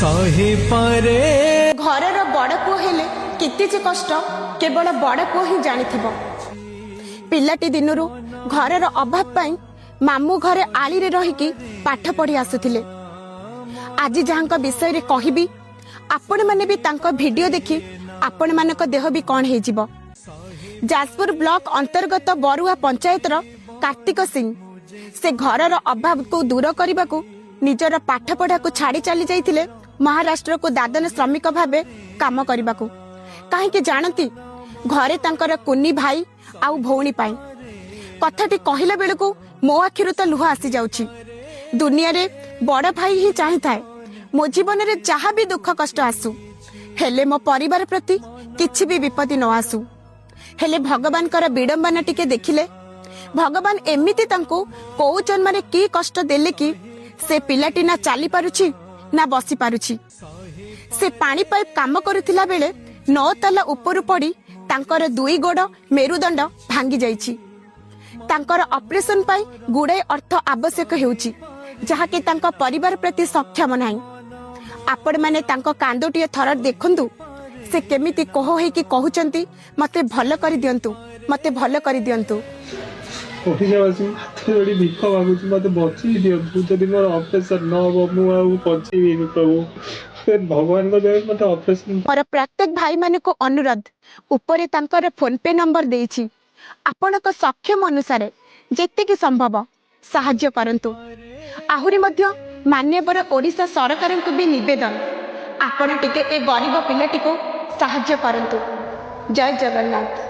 सहे पारे घरर बड़ पुओ हेले केते जे कष्ट केवल बड़ पुओ ही जानिथिबो। पिलाटी दिनरू घरर अभाव पाई मामू घरे आली रे रहिकी पाठ पढ़ी आसुथिले। आज जहांक विषय रे कहिबी आपण माने भी तांको वीडियो देखि आपण मानक देह भी कौन हे जीवो। जाजपुर ब्लॉक अंतर्गत बरुआ पंचायतर कार्तिक सिंह से घरर अभाव को दूर करने को निजर पाठ पढ़ा को छाड़ी चली जाइथिले महाराष्ट्र को दादन श्रमिक भावे काम करने को। कहीं जानती घरे तांकर कुनी भाई आउ भौणी पाई कथाटी कहला बेल को मो आखिरु तो लुह आसी जाउछि। दुनिया रे बड़ भाई ही चाहि थाए मो जीवन रे जहाँ भी दुख कष्ट आसु हेले मो परिवार प्रति किछि भी विपत्ति न आसु। हेले भगवान कर विडंबना टिके देखिले भगवान एमिति तांको को जन्म रे की कष्ट देले कि से पिलाटी ना चली पारुछि ना बसी पारुछि। से पानी पाइप काम करुथिला बेले 9 ताला ऊपर पड़ी तांकर 2 गोड़ मेरुदंड भांगी जाइछि। तांकर ऑपरेशन पाई गुड़े अर्थ आवश्यक हेउछि जहा कि तांको परिवार प्रति सक्षम नाही। आपण माने तांको कांदोटिए थर देखंतु से केमिति कहो हे कि कहउचंती मते भल करि दियंतु मते भल करि दियंतु। ओहिजावासी तो जोड़ी भिख मागुची मते बची दियंतु जदि मोर ऑपरेशन न हो मु आ बची प्रभु फिर भगवान को दे मते ऑपरेशन। मोर प्रत्येक भाई माने को अनुरोध ऊपर तांकर फोन पे नंबर देइछि आपनक सक्षम अनुसार जेते कि संभव सहाय्य करंतु। आहुरी मध्य मान्यवर ओडिशा सरकार को भी निवेदन आपण टिके ए गरीब पिलाटी को सहाय्य करंतु। जय जगन्नाथ।